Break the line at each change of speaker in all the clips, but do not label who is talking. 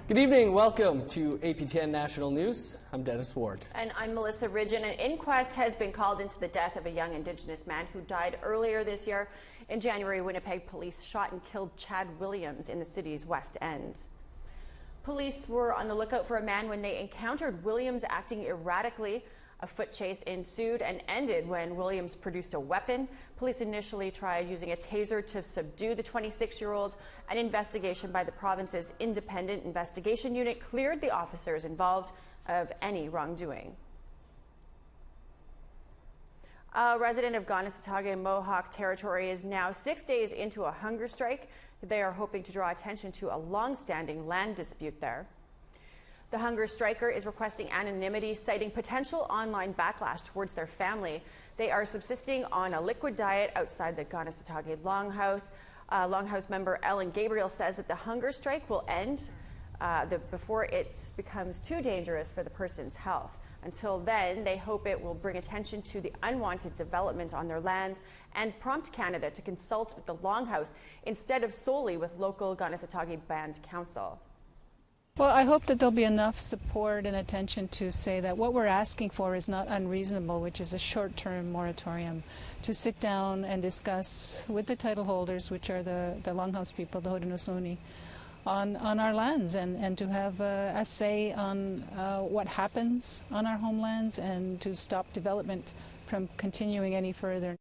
Good evening. Welcome to APTN National News. I'm Dennis Ward.
And I'm Melissa Ridgen. An inquest has been called into the death of a young Indigenous man who died earlier this year. In January, Winnipeg police shot and killed Chad Williams in the city's West End. Police were on the lookout for a man when they encountered Williams acting erratically. A foot chase ensued and ended when Williams produced a weapon. Police initially tried using a taser to subdue the 26-year-old. An investigation by the province's Independent Investigation Unit cleared the officers involved of any wrongdoing. A resident of Kanehsatake Mohawk Territory is now 6 days into a hunger strike. They are hoping to draw attention to a long-standing land dispute there. The hunger striker is requesting anonymity, citing potential online backlash towards their family. They are subsisting on a liquid diet outside the Kanehsatake Longhouse. Longhouse member Ellen Gabriel says that the hunger strike will end before it becomes too dangerous for the person's health. Until then, they hope it will bring attention to the unwanted development on their lands and prompt Canada to consult with the Longhouse instead of solely with local Kanehsatake Band Council.
Well, I hope that there'll be enough support and attention to say that what we're asking for is not unreasonable, which is a short-term moratorium, to sit down and discuss with the title holders, which are the Longhouse people, the Haudenosaunee, on our lands and to have a say on what happens on our homelands and to stop development from continuing any further.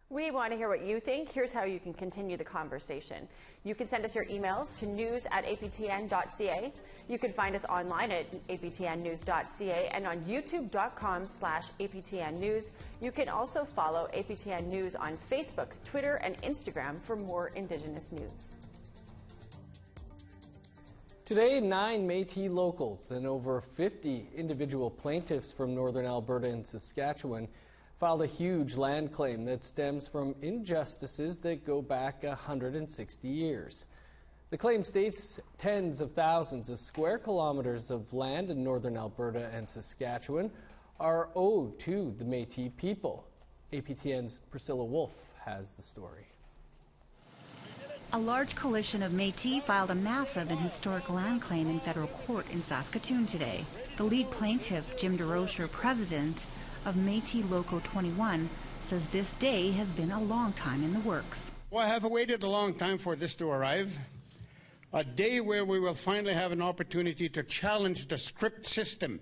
We want to hear what you think. Here's how you can continue the conversation. You can send us your emails to news@aptn.ca. You can find us online at aptnnews.ca and on youtube.com/aptnnews. You can also follow APTN News on Facebook, Twitter, and Instagram for more Indigenous news.
Today, 9 Métis locals and over 50 individual plaintiffs from northern Alberta and Saskatchewan filed a huge land claim that stems from injustices that go back 160 years. The claim states tens of thousands of square kilometers of land in northern Alberta and Saskatchewan are owed to the Métis people. APTN's Priscilla Wolf has the story.
A large coalition of Métis filed a massive and historic land claim in federal court in Saskatoon today. The lead plaintiff, Jim DeRocher, president of Métis Local 21, says this day has been a long time in the works.
Well, I have waited a long time for this to arrive. A day where we will finally have an opportunity to challenge the script system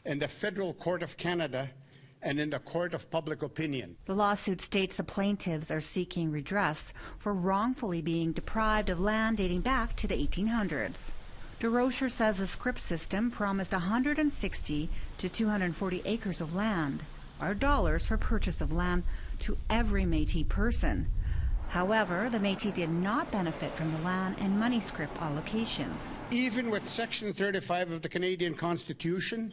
in the Federal Court of Canada and in the Court of Public Opinion.
The lawsuit states the plaintiffs are seeking redress for wrongfully being deprived of land dating back to the 1800s. DeRocher says the script system promised 160 to 240 acres of land, or dollars for purchase of land, to every Métis person. However, the Métis did not benefit from the land and money script allocations.
Even with Section 35 of the Canadian Constitution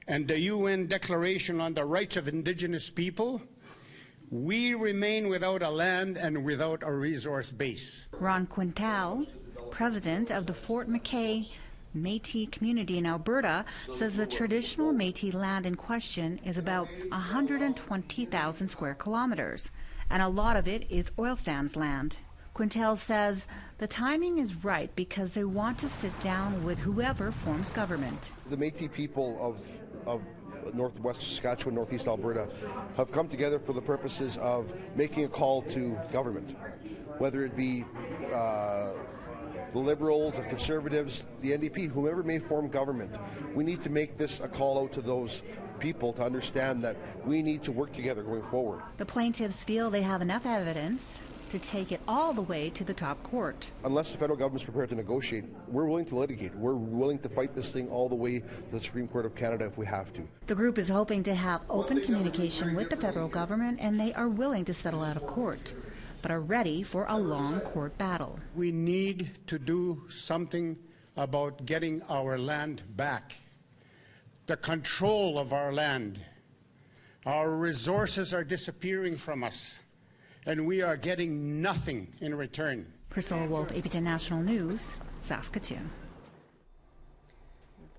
and the UN Declaration on the Rights of Indigenous People, we remain without a land and without a resource base.
Ron Quintal, president of the Fort McKay Métis community in Alberta, says the traditional Métis land in question is about 120,000 square kilometers, and a lot of it is oil sands land. Quintal says the timing is right because they want to sit down with whoever forms government.
The Métis people of northwest Saskatchewan, northeast Alberta, have come together for the purposes of making a call to government, whether it be the Liberals, the Conservatives, the NDP, whomever may form government. We need to make this a call out to those people to understand that we need to work together going forward.
The plaintiffs feel they have enough evidence to take it all the way to the top court.
Unless the federal government is prepared to negotiate, we're willing to litigate. We're willing to fight this thing all the way to the Supreme Court of Canada if we have to.
The group is hoping to have open communication with the federal government, and they are willing to settle out of court, but are ready for a long court battle.
We need to do something about getting our land back. The control of our land. Our resources are disappearing from us, and we are getting nothing in return.
Priscilla Wolf, APTN National News, Saskatoon.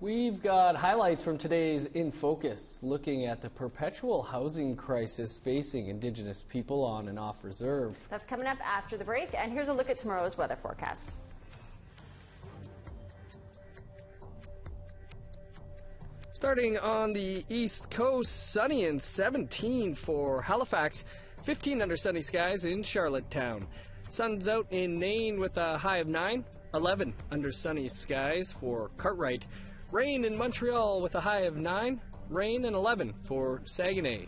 We've got highlights from today's In Focus, looking at the perpetual housing crisis facing Indigenous people on and off reserve.
That's coming up after the break, and here's a look at tomorrow's weather forecast.
Starting on the East Coast, sunny and 17 for Halifax, 15 under sunny skies in Charlottetown. Sun's out in Nain with a high of 9, 11 under sunny skies for Cartwright. Rain in Montreal with a high of 9, rain and 11 for Saguenay.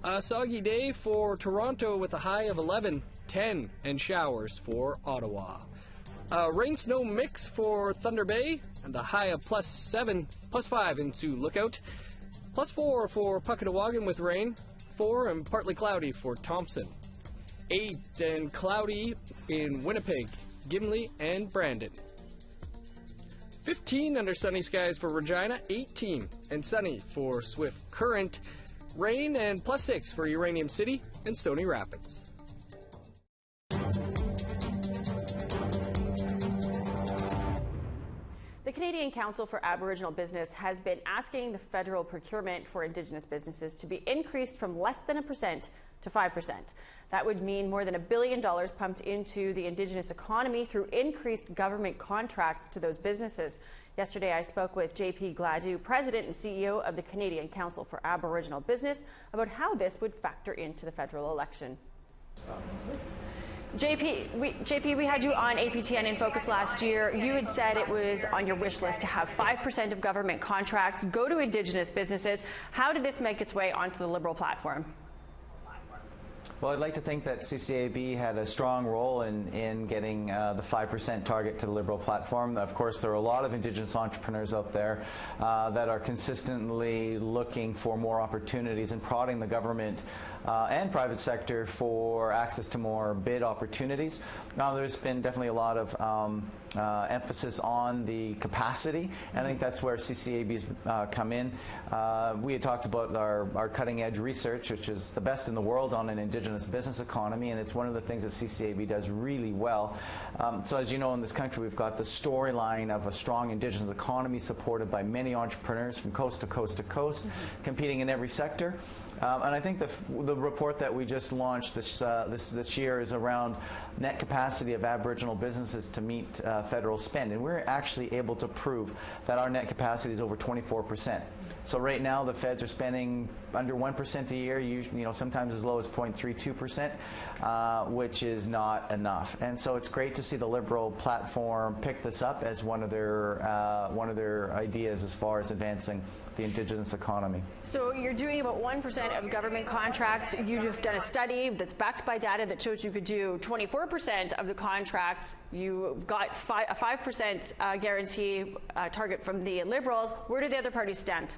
A soggy day for Toronto with a high of 11, 10 and showers for Ottawa. Rain-snow mix for Thunder Bay and a high of +7, +5 into Lookout. +4 for Puckatawagan with rain, 4 and partly cloudy for Thompson. 8 and cloudy in Winnipeg, Gimli and Brandon. 15 under sunny skies for Regina, 18 and sunny for Swift Current. Rain and +6 for Uranium City and Stony Rapids.
The Canadian Council for Aboriginal Business has been asking the federal procurement for Indigenous businesses to be increased from less than 1% to 5%. That would mean more than $1 billion pumped into the Indigenous economy through increased government contracts to those businesses. Yesterday, I spoke with JP Gladue, President and CEO of the Canadian Council for Aboriginal Business, about how this would factor into the federal election. JP, we had you on APTN in Focus last year. You had said it was on your wish list to have 5% of government contracts go to Indigenous businesses. How did this make its way onto the Liberal platform?
Well, I'd like to think that CCAB had a strong role in getting the 5% target to the Liberal platform. Of course, there are a lot of Indigenous entrepreneurs out there that are consistently looking for more opportunities and prodding the government and private sector for access to more bid opportunities. Now, there's been definitely a lot of emphasis on the capacity, and I think that's where CCAB's come in. We had talked about our cutting-edge research, which is the best in the world on an Indigenous business economy, and it's one of the things that CCAB does really well. So as you know, in this country, we've got the storyline of a strong Indigenous economy supported by many entrepreneurs from coast to coast to coast, competing in every sector. And I think the report that we just launched this year is around net capacity of Aboriginal businesses to meet federal spend. And we're actually able to prove that our net capacity is over 24%. So right now the feds are spending under 1% a year, usually, sometimes as low as 0.32%, which is not enough. And so it's great to see the Liberal platform pick this up as one of their ideas as far as advancing the Indigenous economy.
So you're doing about 1% of government contracts. You've done a study that's backed by data that shows you could do 24% of the contracts. You got a 5% guarantee target from the Liberals. Where do the other parties stand?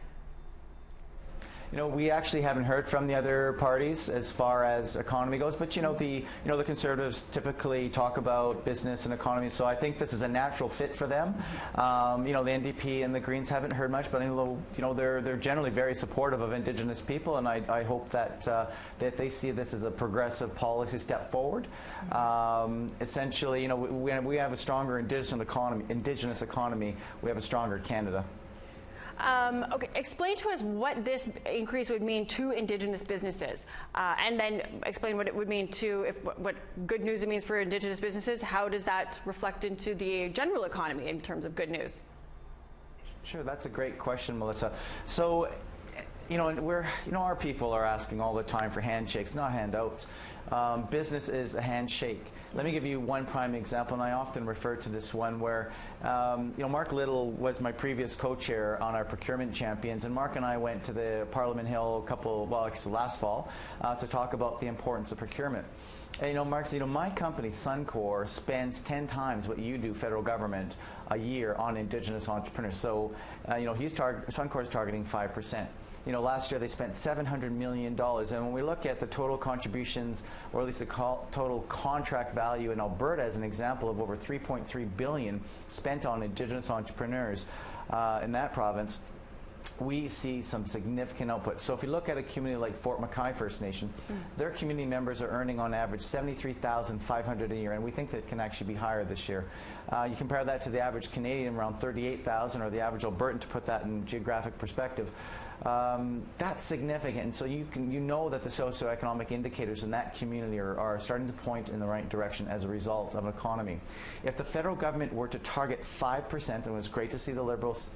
We actually haven't heard from the other parties as far as economy goes, but the Conservatives typically talk about business and economy, so I think this is a natural fit for them. The NDP and the Greens haven't heard much, but they're generally very supportive of Indigenous people, and I hope that they see this as a progressive policy step forward. Essentially, we have a stronger Indigenous economy. We have a stronger Canada.
Okay, explain to us what this increase would mean to Indigenous businesses, and then explain what it would mean to, what good news it means for Indigenous businesses. How does that reflect into the general economy in terms of good news?
Sure, that's a great question, Melissa. So, our people are asking all the time for handshakes, not handouts. Business is a handshake. Let me give you one prime example, and I often refer to this one where, Mark Little was my previous co-chair on our procurement champions, and Mark and I went to the Parliament Hill last fall to talk about the importance of procurement. And, Mark, my company, Suncor, spends 10 times what you do, federal government, a year on Indigenous entrepreneurs. So, Suncor is targeting 5%. Last year they spent $700 million, and when we look at the total contributions, or at least the total contract value in Alberta as an example of over $3.3 billion spent on Indigenous entrepreneurs in that province, we see some significant output. So if you look at a community like Fort Mackay First Nation, their community members are earning on average $73,500 a year, and we think that it can actually be higher this year. You compare that to the average Canadian, around $38,000, or the average Albertan, to put that in geographic perspective. That's significant, and so you know that the socioeconomic indicators in that community are starting to point in the right direction as a result of an economy. If the federal government were to target 5%, and it was great to see the Liberals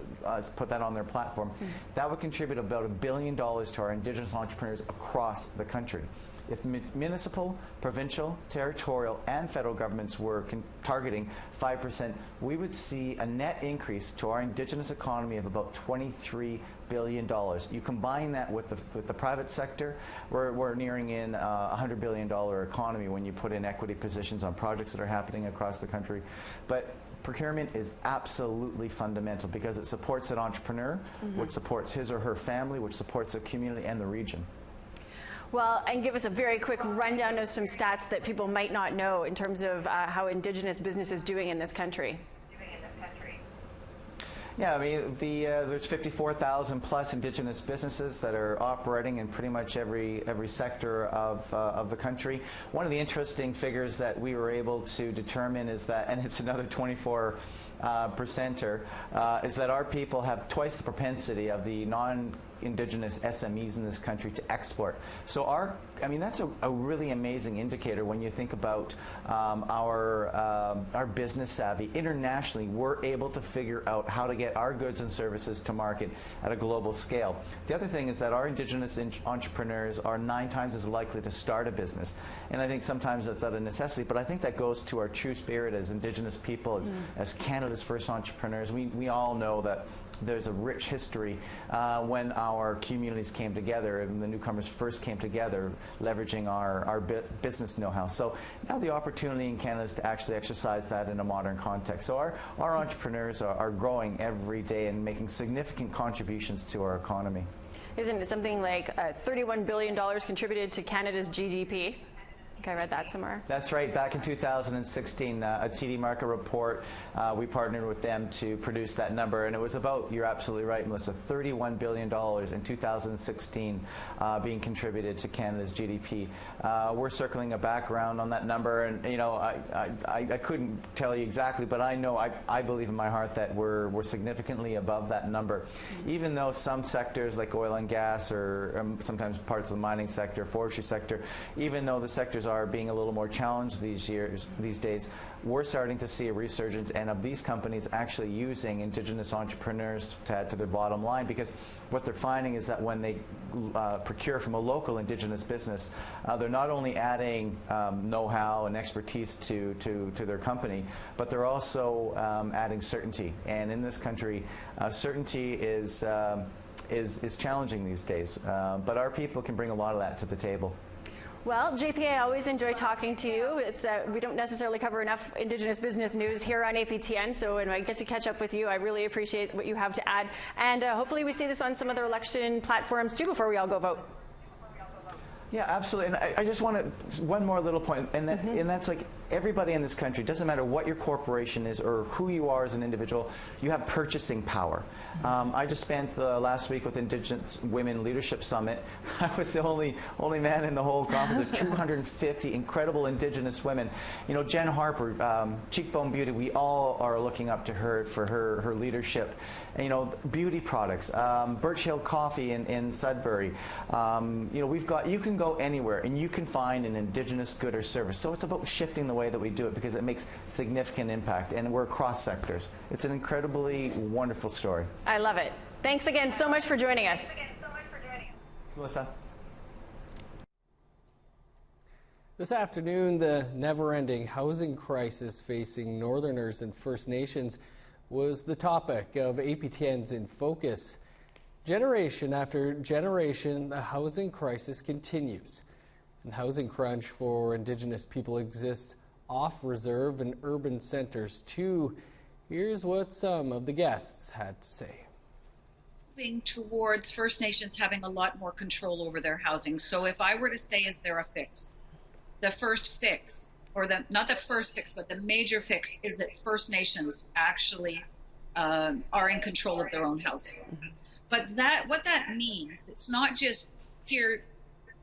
put that on their platform, That would contribute about $1 billion to our Indigenous entrepreneurs across the country. If municipal, provincial, territorial, and federal governments were targeting 5%, we would see a net increase to our Indigenous economy of about $23 billion. You combine that with the private sector, we're nearing in a $100 billion economy when you put in equity positions on projects that are happening across the country. But procurement is absolutely fundamental because it supports an entrepreneur, which supports his or her family, which supports a community and the region.
Well, and give us a very quick rundown of some stats that people might not know in terms of how Indigenous business is doing in this country.
Yeah, I mean, there's 54,000 plus Indigenous businesses that are operating in pretty much every sector of the country. One of the interesting figures that we were able to determine is that, and it's another 24%er, is that our people have twice the propensity of the non-Indigenous SMEs in this country to export. So that's a really amazing indicator when you think about our business savvy. Internationally, we're able to figure out how to get our goods and services to market at a global scale. The other thing is that our Indigenous entrepreneurs are 9 times as likely to start a business. And I think sometimes that's out of necessity, but I think that goes to our true spirit as Indigenous people, as Canada's first entrepreneurs. We all know that there's a rich history when our communities came together and the newcomers first came together, leveraging our business know-how. So now the opportunity in Canada is to actually exercise that in a modern context. So our entrepreneurs are growing every day and making significant contributions to our economy.
Isn't it something like $31 billion contributed to Canada's GDP? I think I read that somewhere.
That's right. Back in 2016, a TD Market report, we partnered with them to produce that number, and it was about, you're absolutely right, Melissa, $31 billion in 2016 being contributed to Canada's GDP. We're circling a background on that number, and I couldn't tell you exactly, but I know, I believe in my heart that we're significantly above that number. Even though some sectors like oil and gas or sometimes parts of the mining sector, forestry sector, even though the sectors are being a little more challenged these days, we're starting to see a resurgence and of these companies actually using Indigenous entrepreneurs to add to their bottom line, because what they're finding is that when they procure from a local Indigenous business, they're not only adding know-how and expertise to their company, but they're also adding certainty. And in this country, certainty is challenging these days, but our people can bring a lot of that to the table.
Well, JP, I always enjoy talking to you. We don't necessarily cover enough Indigenous business news here on APTN, so when I get to catch up with you, I really appreciate what you have to add. And hopefully we see this on some other election platforms too before we all go vote.
Yeah, absolutely. And I just want to, one more little point, and that's like everybody in this country, doesn't matter what your corporation is or who you are as an individual, you have purchasing power. I just spent the last week with Indigenous Women Leadership Summit. I was the only man in the whole conference of 250 incredible Indigenous women. You know, Jen Harper, Cheekbone Beauty, we all are looking up to her for her leadership. And, you know, beauty products, Birch Hill Coffee in Sudbury. You know, you can go anywhere and you can find an Indigenous good or service. So it's about shifting the way that we do it because it makes significant impact, and we're across sectors. It's an incredibly wonderful story.
I love it. Thanks again so much for joining us.
Thanks, Melissa.
This afternoon, the never-ending housing crisis facing Northerners and First Nations was the topic of APTN's In Focus. Generation after generation, the housing crisis continues. And the housing crunch for Indigenous people exists off-reserve in urban centres too. Here's what some of the guests had to say.
Moving towards First Nations having a lot more control over their housing. So if I were to say, is there a fix? The first fix, or not the first fix, but the major fix is that First Nations actually are in control of their own housing. But what that means, it's not just here,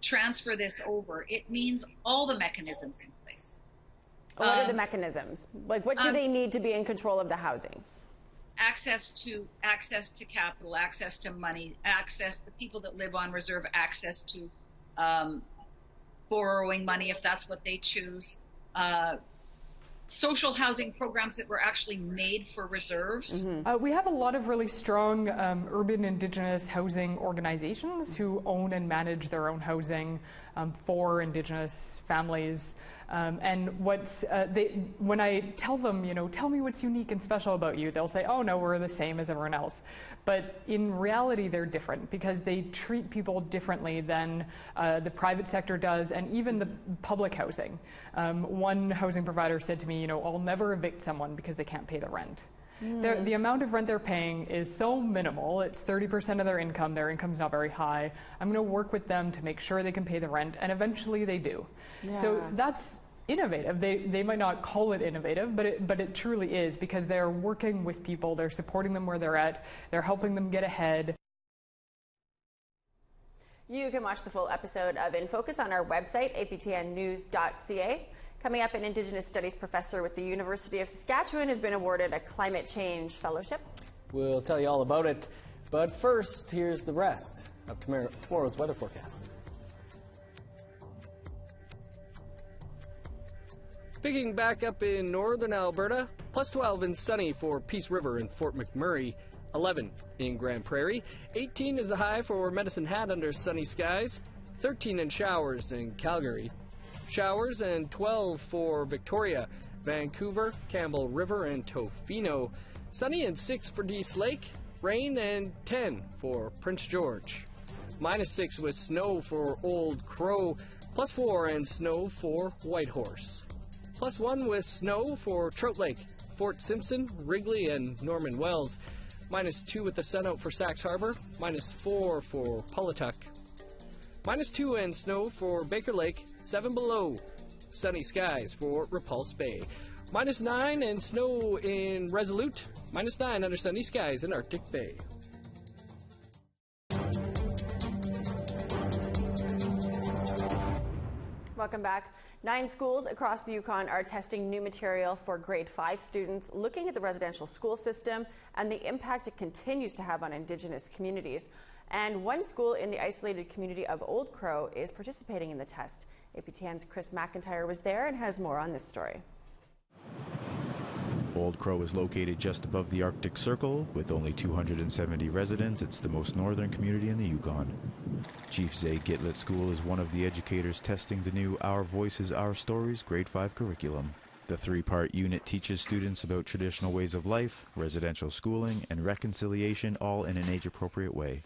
transfer this over. It means all the mechanisms in place.
What are the mechanisms? Like, what do they need to be in control of the housing?
Access to capital, access to money, the people that live on reserve, access to borrowing money if that's what they choose. social housing programs that were actually made for reserves?
We have a lot of really strong urban Indigenous housing organizations who own and manage their own housing for Indigenous families. And when I tell them, tell me what's unique and special about you, they'll say, oh no, we're the same as everyone else. But in reality, they're different because they treat people differently than the private sector does, and even the public housing. One housing provider said to me, I'll never evict someone because they can't pay the rent. The amount of rent they're paying is so minimal. It's 30% of their income. Their income's not very high. I'm going to work with them to make sure they can pay the rent, and eventually they do. Yeah. So that's innovative. They might not call it innovative, but it truly is, because they're working with people, they're supporting them where they're at, they're helping them get ahead.
You can watch the full episode of In Focus on our website, aptnnews.ca. Coming up, an Indigenous Studies professor with the University of Saskatchewan has been awarded a climate change fellowship. We'll tell you all about it, but first, here's the rest of tomorrow's weather forecast.
Picking back up in northern Alberta, plus 12 and sunny for Peace River and Fort McMurray, 11 in Grand Prairie, 18 is the high for Medicine Hat under sunny skies, 13 in showers in Calgary, showers and 12 for Victoria, Vancouver, Campbell River and Tofino, sunny and 6 for Dease Lake, rain and 10 for Prince George, -6 with snow for Old Crow, plus 4 and snow for Whitehorse. +1 with snow for Trout Lake, Fort Simpson, Wrigley, and Norman Wells. -2 with the sun out for Sax Harbor. -4 for Pawlatuck. -2 and snow for Baker Lake, 7 below. Sunny skies for Repulse Bay. -9 and snow in Resolute. -9 under sunny skies in Arctic Bay.
Welcome back. 9 schools across the Yukon are testing new material for grade 5 students, looking at the residential school system and the impact it continues to have on Indigenous communities. And one school in the isolated community of Old Crow is participating in the test. APTN's Chris McIntyre was there and has more on this story.
Old Crow is located just above the Arctic Circle. With only 270 residents, it's the most northern community in the Yukon. Chief Zay Gitlett School is one of the educators testing the new Our Voices, Our Stories grade 5 curriculum. The 3-part unit teaches students about traditional ways of life, residential schooling, and reconciliation, all in an age-appropriate way.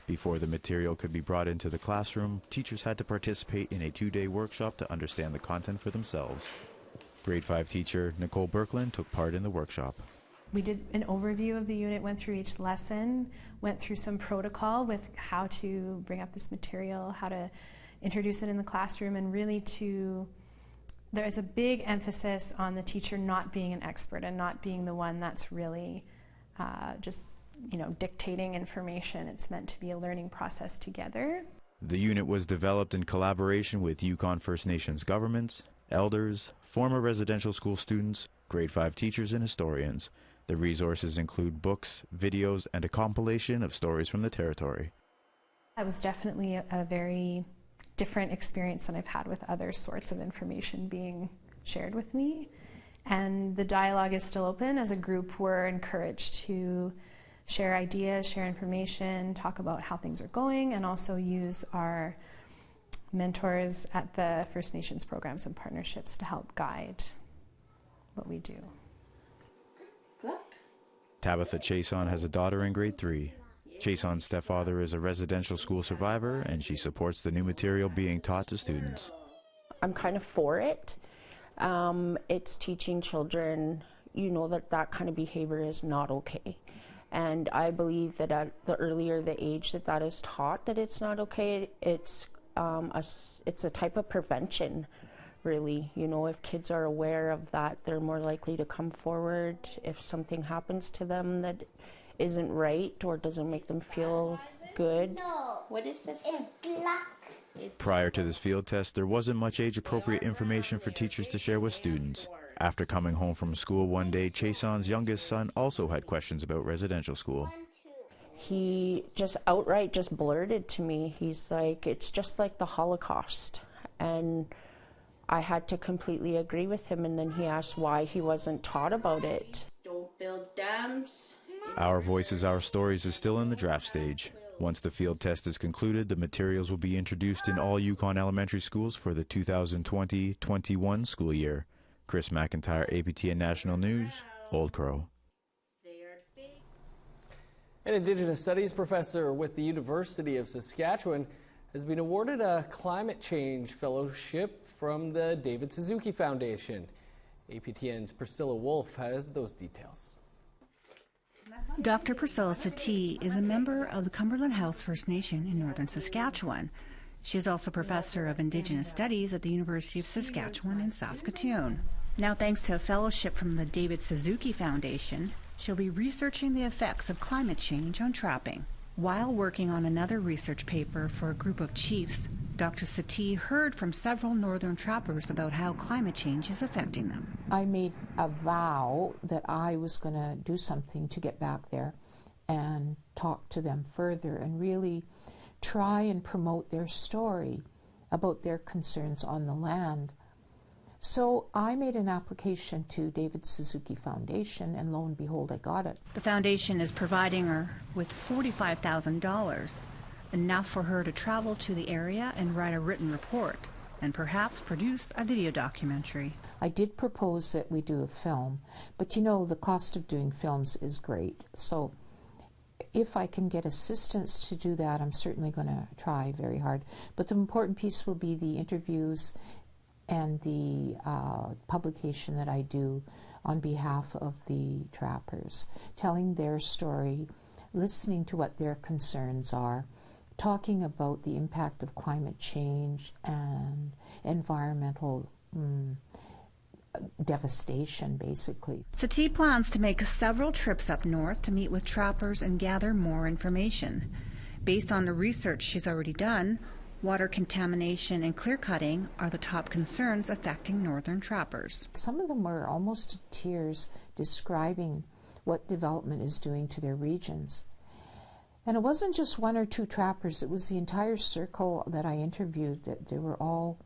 Before the material could be brought into the classroom, teachers had to participate in a 2-day workshop to understand the content for themselves. Grade 5 teacher Nicole Birkland took part in the workshop.
We did an overview of the unit, went through each lesson, went through some protocol with how to bring up this material, how to introduce it in the classroom, and really there is a big emphasis on the teacher not being an expert and not being the one that's really dictating information. It's meant to be a learning process together.
The unit was developed in collaboration with Yukon First Nations governments, elders, former residential school students, grade 5 teachers, and historians. The resources include books, videos, and a compilation of stories from the territory.
It was definitely a very different experience than I've had with other sorts of information being shared with me. And the dialogue is still open. As a group, we're encouraged to share ideas, share information, talk about how things are going, and also use our mentors at the First Nations programs and partnerships to help guide what we do.
Tabitha Chason has a daughter in grade 3. Chason's stepfather is a residential school survivor, and she supports the new material being taught to students.
I'm kind of for it. It's teaching children, that kind of behavior is not okay. And I believe that at the earlier the age that is taught that it's not okay, it's a type of prevention, really. If kids are aware of that, they're more likely to come forward if something happens to them that isn't right or doesn't make them feel good.
No. What is this? It's black.
Prior to this field test, there wasn't much age-appropriate information for teachers to share with students. After coming home from school one day, Chason's youngest son also had questions about residential school.
He just outright blurted to me, he's like, it's just like the Holocaust. And I had to completely agree with him, and then he asked why he wasn't taught about it.
Don't build dams.
Our Voices, Our Stories is still in the draft stage. Once the field test is concluded, the materials will be introduced in all Yukon elementary schools for the 2020-21 school year. Chris McIntyre, APTN National News, Old Crow.
An Indigenous Studies professor with the University of Saskatchewan has been awarded a climate change fellowship from the David Suzuki Foundation. APTN's Priscilla Wolfe has those details.
Dr. Priscilla Satie is a member of the Cumberland House First Nation in northern Saskatchewan. She is also professor of Indigenous Studies at the University of Saskatchewan in Saskatoon. Now, thanks to a fellowship from the David Suzuki Foundation, she'll be researching the effects of climate change on trapping. While working on another research paper for a group of chiefs, Dr. Satie heard from several northern trappers about how climate change is affecting them.
I made a vow that I was going to do something to get back there and talk to them further and really try and promote their story about their concerns on the land. So I made an application to David Suzuki Foundation, and lo and behold, I got it.
The foundation is providing her with $45,000, enough for her to travel to the area and write a written report, and perhaps produce a video documentary.
I did propose that we do a film, but you know, the cost of doing films is great. So if I can get assistance to do that, I'm certainly going to try very hard. But the important piece will be the interviews and the publication that I do on behalf of the trappers, telling their story, listening to what their concerns are, talking about the impact of climate change and environmental devastation, basically.
Satie plans to make several trips up north to meet with trappers and gather more information. Based on the research she's already done, water contamination and clear-cutting are the top concerns affecting northern trappers.
Some of them were almost in tears describing what development is doing to their regions. And it wasn't just one or two trappers, it was the entire circle that I interviewed, that they were all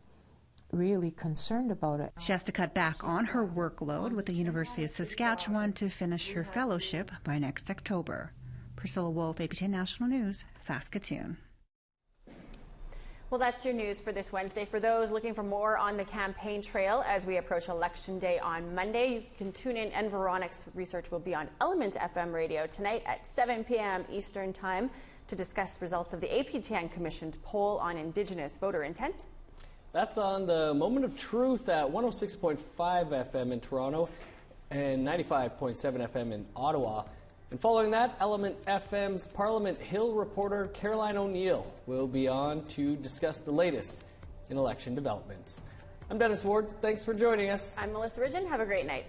really concerned about it.
She has to cut back on her workload with the University of Saskatchewan to finish her fellowship by next October. Priscilla Wolfe, APTN National News, Saskatoon.
Well, that's your news for this Wednesday. For those looking for more on the campaign trail as we approach Election Day on Monday, you can tune in, and Veronica's research will be on Element FM radio tonight at 7 p.m. Eastern Time to discuss results of the APTN commissioned poll on Indigenous voter intent. That's on the Moment of Truth at 106.5 FM in Toronto and 95.7 FM in Ottawa. And following that, Element FM's Parliament Hill reporter Caroline O'Neill will be on to discuss the latest in election developments. I'm Dennis Ward. Thanks for joining us. I'm Melissa Ridgen. Have a great night.